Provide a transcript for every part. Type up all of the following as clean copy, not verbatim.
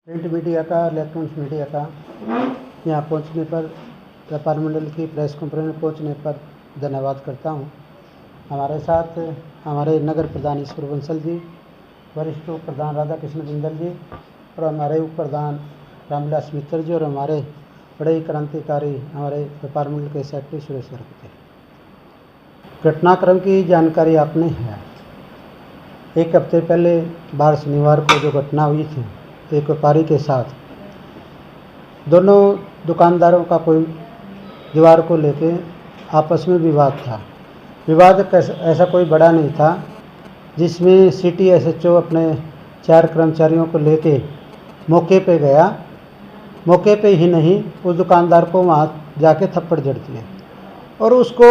Print media का, electronics media का यहाँ पहुँचने पर, व्यापार मंडल की प्रेस कॉन्फ्रेंस में पहुँचने पर धन्यवाद करता हूँ। हमारे साथ हमारे नगर प्रधान ईश्वर बंसल जी, वरिष्ठ उप प्रधान राधा कृष्ण बिंदल जी और हमारे उप प्रधान रामविलास मित्र जी और हमारे बड़े ही क्रांतिकारी हमारे व्यापार मंडल के सेक्रेटरी सुरेश गर्ग जी। घटनाक्रम की जानकारी आपने है। एक हफ्ते पहले बार शनिवार को जो घटना हुई थी एक व्यापारी के साथ, दोनों दुकानदारों का कोई दीवार को लेके आपस में विवाद था। विवाद ऐसा कोई बड़ा नहीं था, जिसमें सिटी एसएचओ अपने 4 कर्मचारियों को लेके मौके पे गया। मौके पे ही नहीं, उस दुकानदार को वहाँ जाके थप्पड़ जड़ दिए और उसको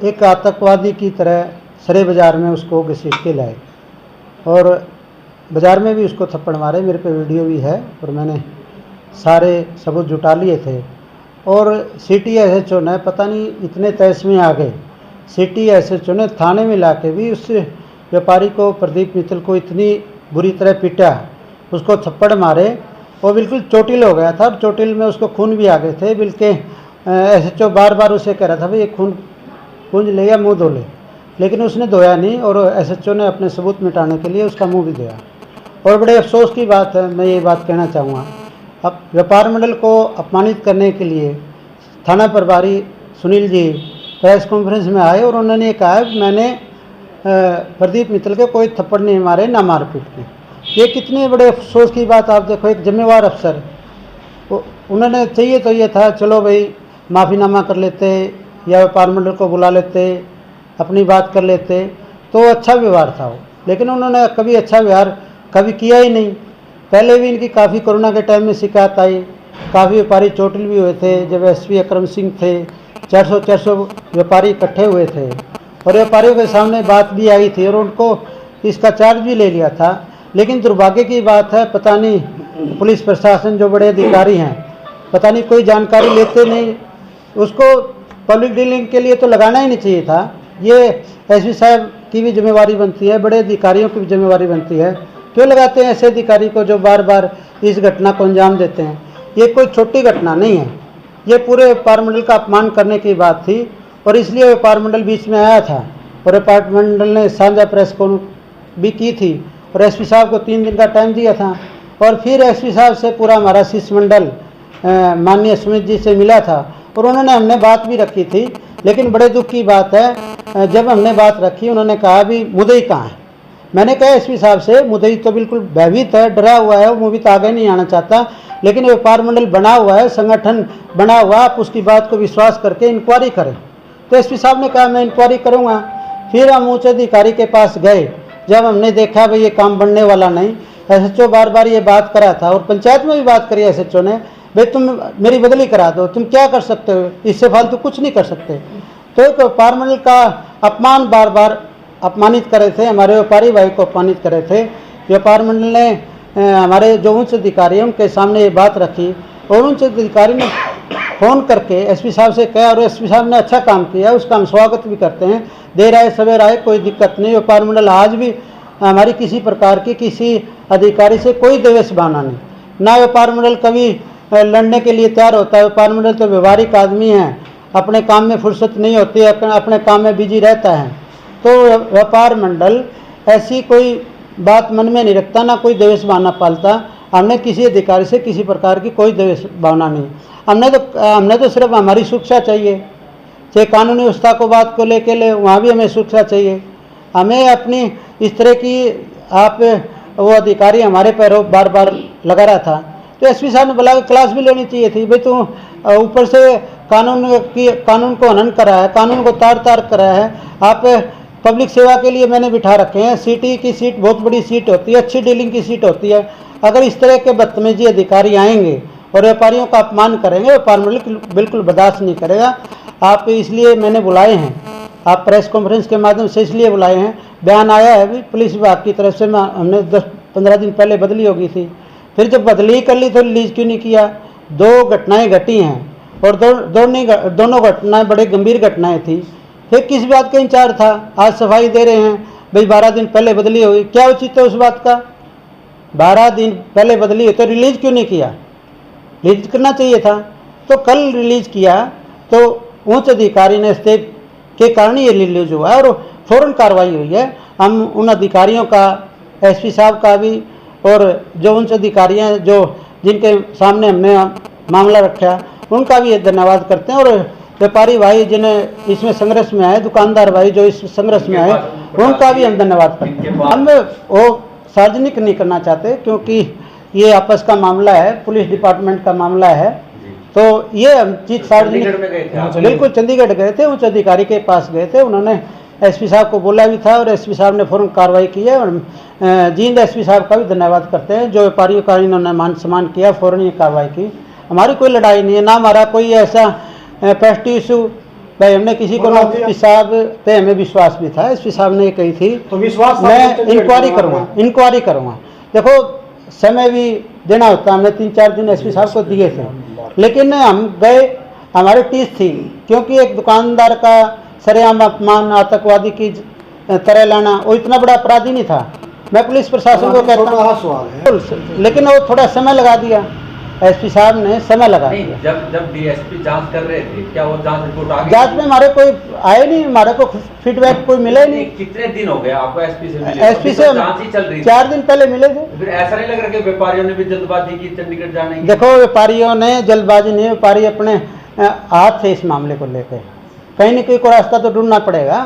एक आतंकवादी की तरह सरे बाज़ार में उसको घसीट के लाए और बाज़ार में भी उसको थप्पड़ मारे। मेरे पे वीडियो भी है और मैंने सारे सबूत जुटा लिए थे। और सिटी एसएचओ ने पता नहीं इतने तहस में आ गए, सिटी एसएचओ ने थाने में लाके भी उस व्यापारी को, प्रदीप मित्तल को, इतनी बुरी तरह पीटा, उसको थप्पड़ मारे। वो बिल्कुल चोटिल हो गया था और चोटिल में उसको खून भी आ गए थे। बल्कि एसएचओ बार बार उसे कह रहा था भाई ये खून पूंज ले या मुँह धो ले, लेकिन उसने धोया नहीं और एसएचओ ने अपने सबूत मिटाने के लिए उसका मुँह भी धोया। और बड़े अफसोस की बात है, मैं ये बात कहना चाहूँगा, अब व्यापार मंडल को अपमानित करने के लिए थाना प्रभारी सुनील जी प्रेस कॉन्फ्रेंस में आए और उन्होंने कहा मैंने प्रदीप मित्तल के कोई थप्पड़ नहीं मारे, ना मारपीट की। ये कितने बड़े अफसोस की बात। आप देखो, एक जिम्मेवार अफसर, उन्होंने चाहिए तो ये था चलो भाई माफ़ीनामा कर लेते या व्यापार मंडल को बुला लेते, अपनी बात कर लेते, तो अच्छा व्यवहार था वो। लेकिन उन्होंने कभी अच्छा व्यवहार कभी किया ही नहीं। पहले भी इनकी काफ़ी कोरोना के टाइम में शिकायत आई, काफ़ी व्यापारी चोटिल भी हुए थे। जब एसपी अकरम सिंह थे, 400 व्यापारी इकट्ठे हुए थे और व्यापारियों के सामने बात भी आई थी और उनको इसका चार्ज भी ले लिया था। लेकिन दुर्भाग्य की बात है, पता नहीं पुलिस प्रशासन जो बड़े अधिकारी हैं, पता नहीं कोई जानकारी लेते नहीं। उसको पब्लिक डीलिंग के लिए तो लगाना ही नहीं चाहिए था। ये एसपी साहब की भी जिम्मेवारी बनती है, बड़े अधिकारियों की भी जिम्मेवारी बनती है। क्यों लगाते हैं ऐसे अधिकारी को जो बार बार इस घटना को अंजाम देते हैं? ये कोई छोटी घटना नहीं है, ये पूरे व्यापार मंडल का अपमान करने की बात थी और इसलिए व्यापार मंडल बीच में आया था और व्यापार मंडल ने साझा प्रेस को भी की थी और एसपी साहब को 3 दिन का टाइम दिया था। और फिर एसपी साहब से पूरा हमारा शिष्टमंडल माननीय सुमित जी से मिला था और उन्होंने हमने बात भी रखी थी। लेकिन बड़े दुख की बात है, जब हमने बात रखी उन्होंने कहा भी मुद्दई कहाँ है। मैंने कहा एसपी साहब से, मुद्दई तो बिल्कुल भयभीत है, डरा हुआ है, वो भी तो आगे नहीं आना चाहता। लेकिन व्यापार मंडल बना हुआ है, संगठन बना हुआ, आप उसकी बात को विश्वास करके इंक्वायरी करें। तो एसपी साहब ने कहा मैं इंक्वायरी करूँगा। फिर हम उच्च अधिकारी के पास गए। जब हमने देखा भाई ये काम बनने वाला नहीं, एसएचओ बार बार ये बात करा था और पंचायत में भी बात करी एसएचओ ने, भाई तुम मेरी बदली करा दो, तुम क्या कर सकते हो, इससे फालतू कुछ नहीं कर सकते। तो एक व्यापार मंडल का अपमान बार बार अपमानित करे थे, हमारे व्यापारी भाई को अपमानित करे थे। व्यापार मंडल ने हमारे जो उच्च अधिकारी हैं उनके सामने ये बात रखी और उच्च अधिकारी ने फ़ोन करके एसपी साहब से कहा और एसपी साहब ने अच्छा काम किया, उसका हम स्वागत भी करते हैं। देर आए सवेर आए कोई दिक्कत नहीं। व्यापार मंडल आज भी हमारी किसी प्रकार की किसी अधिकारी से कोई द्वेष भावना नहीं, ना व्यापार मंडल कभी लड़ने के लिए तैयार होता है। व्यापार मंडल तो व्यवहारिक आदमी है, अपने काम में फुर्सत नहीं होती है, अपने काम में बिजी रहता है। तो व्यापार मंडल ऐसी कोई बात मन में नहीं रखता, ना कोई द्वेष भावना पालता। हमने किसी अधिकारी से किसी प्रकार की कोई द्वेष भावना नहीं। हमने तो सिर्फ हमारी सुरक्षा चाहिए, चाहे कानूनी व्यवस्था को बात को लेके ले, वहाँ भी हमें सुरक्षा चाहिए। हमें अपनी इस तरह की आप वो अधिकारी हमारे पैरों बार बार लगा रहा था, तो एसपी साहब ने बुला के क्लास भी लेनी चाहिए थी। भाई तू ऊपर से कानून को हनन करा है, कानून को तार करा है। आप पब्लिक सेवा के लिए मैंने बिठा रखे हैं। सिटी की सीट बहुत बड़ी सीट होती है, अच्छी डीलिंग की सीट होती है। अगर इस तरह के बदतमीजी अधिकारी आएंगे और व्यापारियों का अपमान करेंगे, व्यापार मंडल बिल्कुल बर्दाश्त नहीं करेगा। आप इसलिए मैंने बुलाए हैं, आप प्रेस कॉन्फ्रेंस के माध्यम से इसलिए बुलाए हैं। बयान आया है भी पुलिस विभाग की तरफ से, हमने 10-15 दिन पहले बदली होगी थी, फिर जब बदली कर ली तो रिलीज क्यों नहीं किया? 2 घटनाएँ घटी हैं और दोनों घटनाएँ बड़े गंभीर घटनाएँ थी। फिर किस बात का इंचार्ज था? आज सफाई दे रहे हैं भाई 12 दिन पहले बदली हुई, क्या उचित है उस बात का? 12 दिन पहले बदली है तो रिलीज क्यों नहीं किया? रिलीज करना चाहिए था। तो कल रिलीज किया तो उच्च अधिकारी ने स्टेप के कारण ये रिलीज हुआ और फौरन कार्रवाई हुई है। हम उन अधिकारियों का, एसपी साहब का भी, और जो उच्च अधिकारी हैं जो जिनके सामने हमने मामला रखा, उनका भी धन्यवाद करते हैं। और व्यापारी भाई जिन्हें इसमें संघर्ष में आए, दुकानदार भाई जो इस संघर्ष में आए, उनका भी हम धन्यवाद करते हैं। हम वो सार्वजनिक नहीं करना चाहते क्योंकि ये आपस का मामला है, पुलिस डिपार्टमेंट का मामला है, तो ये हम चीज सार्वजनिक, बिल्कुल चंडीगढ़ गए थे, उच्च अधिकारी के पास गए थे, उन्होंने एसपी साहब को बोला भी था और एसपी साहब ने फौरन कार्रवाई की है। और जींद एसपी साहब का भी धन्यवाद करते हैं जो व्यापारियों का इन्होंने मान सम्मान किया, फौरन ये कार्रवाई की। हमारी कोई लड़ाई नहीं है, ना हमारा कोई ऐसा पेस्ट इशू भाई, हमने किसी को एसपी साहब पे हमें विश्वास भी था, एसपी साहब ने कही थी तो विश्वास मैं इंक्वायरी करूँगा। देखो समय भी देना होता, हमने 3-4 दिन एसपी साहब को दिए थे, लेकिन हम गए, हमारी टीस थी, क्योंकि एक दुकानदार का सरेआम अपमान आतंकवादी की तरह लाना वो इतना बड़ा अपराधी नहीं था। मैं पुलिस प्रशासन को कहता हूँ, लेकिन वो थोड़ा समय लगा दिया, एसपी साहब ने समय लगा दिया। जब डीएसपी जांच कर रहे थे, क्या वो जांच रिपोर्ट आ गई? जांच में हमारे कोई आए नहीं, हमारे को फीडबैक कोई मिले नहीं। कितने दिन हो गए आपको एसपी से मिले? एसपी से जांच ही चल रही थी, 4 दिन पहले मिले थे। फिर ऐसा नहीं लग रहा कि व्यापारियों ने भी जल्दबाजी की चंडीगढ़ जाने की? देखो व्यापारियों ने जल्दबाजी नहीं, व्यापारी अपने हाथ थे इस मामले को लेकर, कहीं न कहीं कोई रास्ता तो ढूंढना पड़ेगा।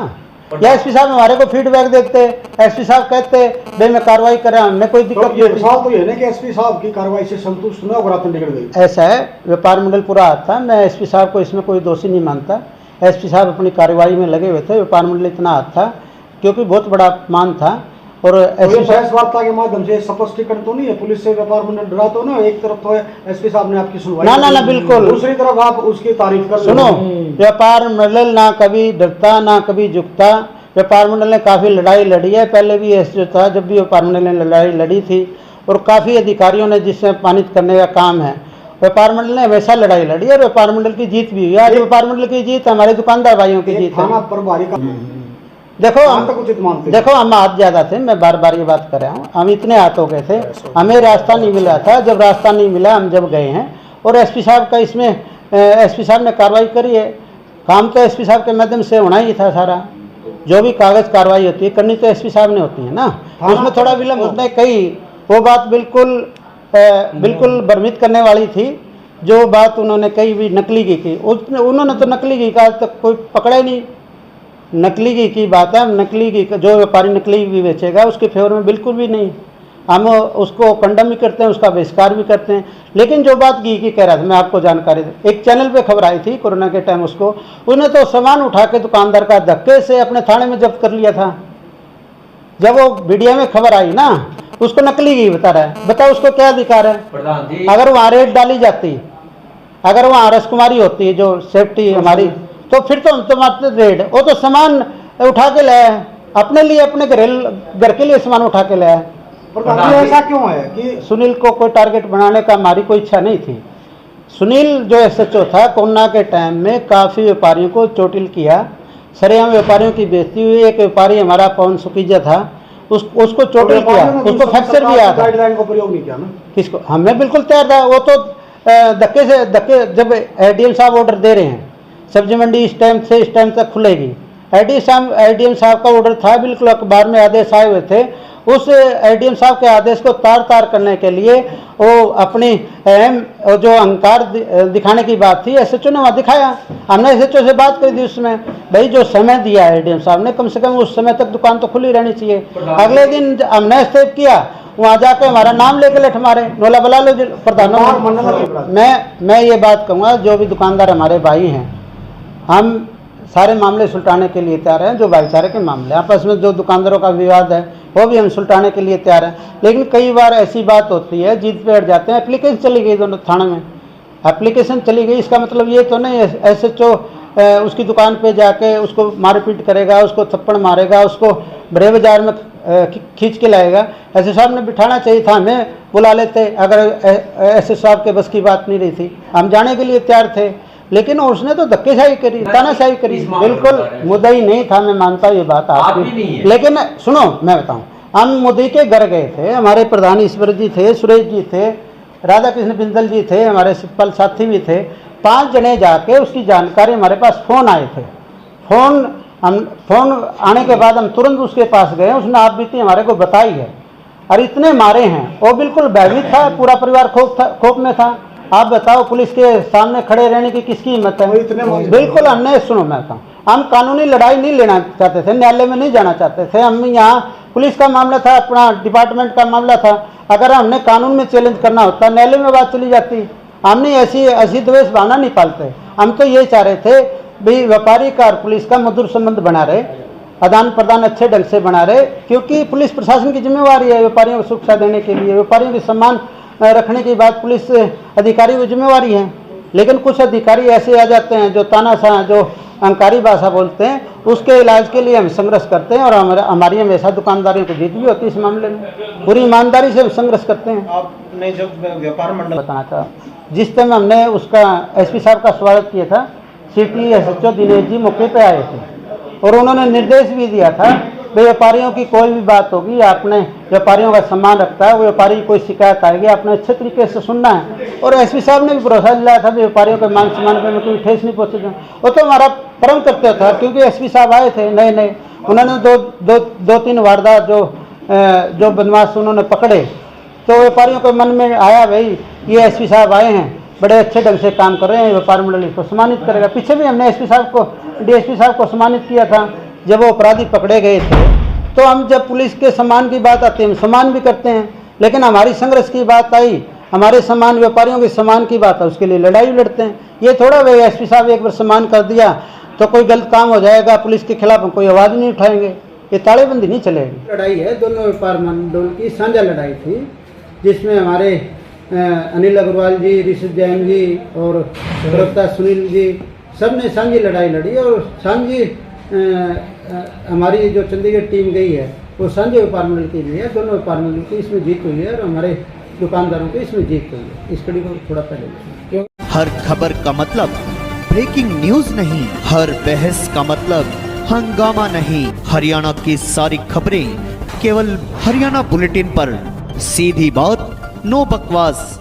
या एसपी साहब हमारे को फीडबैक देते, एसपी साहब कहते भाई मैं कार्रवाई कर रहा हूँ, हमने कोई दिक्कत नहीं। तो ये ना कि एसपी साहब की कार्रवाई से संतुष्ट न होकर चंडीगढ़ गई, ऐसा है, व्यापार मंडल पूरा आता, मैं एसपी साहब को इसमें कोई दोषी नहीं मानता। एसपी साहब अपनी कार्रवाई में लगे हुए थे, व्यापार मंडल इतना हाथ था क्योंकि बहुत बड़ा मान था। और प्रेस वार्ता के माध्यम से स्पष्टीकरण तो नहीं है, पुलिस से व्यापार मंडल डरा तो ना? एक तरफ तो एसपी साहब ने आपकी सुनवाई, ना बिल्कुल, दूसरी तरफ आप उसकी तारीफ कर। सुनो, व्यापार मंडल ना कभी डरता ना कभी झुकता। व्यापार मंडल ने काफ़ी लड़ाई लड़ी है, पहले भी ऐसे था जब भी व्यापार मंडल ने लड़ाई लड़ी थी, और काफ़ी अधिकारियों ने जिससे पानित करने का काम है, व्यापार मंडल ने हमेशा लड़ाई लड़ी है और व्यापार मंडल की जीत भी हुई है। आज व्यापार मंडल की जीत हमारे दुकानदार भाइयों की जीत है। देखो हम हाथ ज़्यादा थे, मैं बार बार ये बात कर रहा हूँ, हम इतने हाथ हो गए थे, हमें रास्ता नहीं मिला था। जब रास्ता नहीं मिला हम जब गए हैं, और एसपी साहब का इसमें एसपी साहब ने कार्रवाई करी है, काम तो एसपी साहब के माध्यम से होना ही था। सारा जो भी कागज कार्रवाई होती है करनी तो एसपी साहब ने होती है ना, उसमें थोड़ा विलम्ब होता है। कई वो बात बिल्कुल भ्रमित करने वाली थी, जो बात उन्होंने कई भी नकली की उन्होंने तो नकली की का तक कोई पकड़ा नहीं। नकली की बात है, नकली की जो व्यापारी नकली भी बेचेगा उसके फेवर में बिल्कुल भी नहीं, हम उसको कंडम भी करते हैं, उसका बहिष्कार भी करते हैं। लेकिन जो बात घी कह रहा था, मैं आपको जानकारी दे, एक चैनल पे खबर आई थी कोरोना के टाइम, उसको उन्हें तो सामान उठा के दुकानदार का धक्के से अपने थाने में जब्त कर लिया था। जब वो मीडिया में खबर आई ना, उसको नकली घी बता रहा है, बताओ उसको क्या अधिकार है? अगर वहाँ रेट डाली जाती, अगर वहाँ रसकुमारी होती जो सेफ्टी हमारी, तो फिर तो हम तो मारते रेट। वो तो सामान उठा के लाया अपने लिए, अपने घर के लिए सामान उठा के लाया। ऐसा क्यों है कि सुनील को कोई टारगेट बनाने का हमारी कोई इच्छा नहीं थी। सुनील जो एसएचओ था, कोरोना के टाइम में काफ़ी व्यापारियों को चोटिल किया, सरेआम व्यापारियों की बेइज्जती हुई। एक व्यापारी हमारा पवन सुकीजा था, उसको चोटिल किया, उसको फ्रैक्चर भी आया था। गाइडलाइन का प्रयोग नहीं किया ना? किसको? हमें बिल्कुल तैयार था, वो तो धक्के जब एडीएम साहब ऑर्डर दे रहे हैं सब्जी मंडी इस टाइम से इस टाइम तक खुलेगी, एडीएम साहब का ऑर्डर था, बिल्कुल अखबार में आदेश आए हुए थे। उस एडीएम साहब के आदेश को तार करने के लिए वो अपनी जो अहंकार दिखाने की बात थी, एसएचओ ने वहाँ दिखाया। हमने एसएचओ से बात करी थी उसमें, भाई जो समय दिया है एडीएम साहब ने, कम से कम उस समय तक दुकान तो खुली रहनी चाहिए। अगले दिन हमने स्टेप किया, वहाँ जाकर हमारा नाम लेके लेट मारे, नोला बला लो प्रधान। मैं ये बात कहूँगा, जो भी दुकानदार हमारे भाई हैं, हम सारे मामले सुलटाने के लिए तैयार हैं। जो भाईचारे के मामले आपस में जो दुकानदारों का विवाद है वो भी हम सुलटाने के लिए तैयार हैं। लेकिन कई बार ऐसी बात होती है, जीत पे अड़ जाते हैं। एप्लीकेशन चली गई दोनों थाने में, एप्लीकेशन चली गई, इसका मतलब ये तो नहीं एसएचओ उसकी दुकान पे जाके उसको मारपीट करेगा, उसको थप्पड़ मारेगा, उसको बड़े बाजार में खींच के लाएगा। एसएचओ साहब ने बिठाना चाहिए था, हमें बुला लेते। अगर एसएचओ साहब के बस की बात नहीं रही थी, हम जाने के लिए तैयार थे, लेकिन उसने तो धक्केशाही करी, तानाशाही करी। बिल्कुल मुद्दा ही नहीं था, मैं मानता हूँ ये बात आपकी, लेकिन सुनो मैं बताऊँ, हम मोदी के घर गए थे, हमारे प्रधान ईश्वर जी थे, सुरेश जी थे, राधा कृष्ण बिंदल जी थे, हमारे पल साथी भी थे। 5 जने जाके उसकी जानकारी, हमारे पास फ़ोन आए थे। फ़ोन आने के बाद हम तुरंत उसके पास गए, उसने आप बीती हमारे को बताई है। और इतने मारे हैं, वो बिल्कुल भयभीत था, पूरा परिवार खौफ में था। आप बताओ, पुलिस के सामने खड़े रहने की किसकी हिम्मत है? बिल्कुल हमने, सुनो मैं कहूँ, हम कानूनी लड़ाई नहीं लेना चाहते थे, न्यायालय में नहीं जाना चाहते थे। हम यहाँ पुलिस का मामला था, अपना डिपार्टमेंट का मामला था। अगर हमने कानून में चैलेंज करना होता, न्यायालय में बात चली जाती। हमने ऐसी द्वेष भावना नहीं पालते। हम तो ये चाह रहे थे भाई व्यापारी का और पुलिस का मधुर संबंध बना रहे, आदान प्रदान अच्छे ढंग से बना रहे, क्योंकि पुलिस प्रशासन की जिम्मेवारी है व्यापारियों को सुरक्षा देने के लिए, व्यापारियों के सम्मान रखने की बात पुलिस अधिकारी की जिम्मेवारी है। लेकिन कुछ अधिकारी ऐसे आ जाते हैं जो तानाशाह, जो अहंकारी भाषा बोलते हैं, उसके इलाज के लिए हम संघर्ष करते हैं। और हमारी हमेशा दुकानदारियों को जीत भी होती है इस मामले में, पूरी ईमानदारी से हम संघर्ष करते हैं। आपने जब व्यापार मंडल बताना था, जिस टाइम हमने उसका एसपी साहब का स्वागत किया था, सिटी एसएचओ दिनेश जी मौके पे आए थे और उन्होंने निर्देश भी दिया था कि व्यापारियों की कोई भी बात होगी, आपने व्यापारियों का सम्मान रखता है, व्यापारी की कोई शिकायत आएगी, आपने अच्छे तरीके से सुनना है। और एसपी साहब ने भी भरोसा दिलाया था कि व्यापारियों के मान सम्मान पर कोई ठेस नहीं पहुँचेगा। वो तो हमारा परम कर्तव्य था, क्योंकि एसपी साहब आए थे नए, उन्होंने दो तीन वारदात जो बदमाश उन्होंने पकड़े, तो व्यापारियों के मन में आया भाई ये एसपी साहब आए हैं, बड़े अच्छे ढंग से काम कर रहे हैं, व्यापार मंडल इसको सम्मानित करेगा। पीछे भी हमने एसपी साहब को, डीएसपी साहब को सम्मानित किया था जब वो अपराधी पकड़े गए थे। तो हम जब पुलिस के सम्मान की बात आती है, हम सम्मान भी करते हैं, लेकिन हमारी संघर्ष की बात आई, हमारे सम्मान, व्यापारियों के सम्मान की बात है, उसके लिए लड़ाई भी लड़ते हैं। ये थोड़ा भाई एसपी साहब एक बार सम्मान कर दिया तो कोई गलत काम हो जाएगा, पुलिस के खिलाफ हम कोई आवाज़ नहीं उठाएंगे, ये तालेबंदी नहीं चलेगी। लड़ाई है दोनों व्यापार मंडल की साझा लड़ाई थी, जिसमें हमारे अनिल अग्रवाल जी, ऋषभ जैन जी और प्रवक्ता सुनील जी सब ने साझी लड़ाई लड़ी। और साझी हमारी जो चंडीगढ़ टीम गई है वो साझे व्यापार मंडल की भी है, दोनों व्यापार मंडल की इसमें जीत हुई है और हमारे दुकानदारों की इसमें जीत हुई है। इस कड़ी को थोड़ा पहले, हर खबर का मतलब ब्रेकिंग न्यूज नहीं, हर बहस का मतलब हंगामा नहीं। हरियाणा की सारी खबरें केवल हरियाणा बुलेटिन पर, सीधी बात, नो बकवास।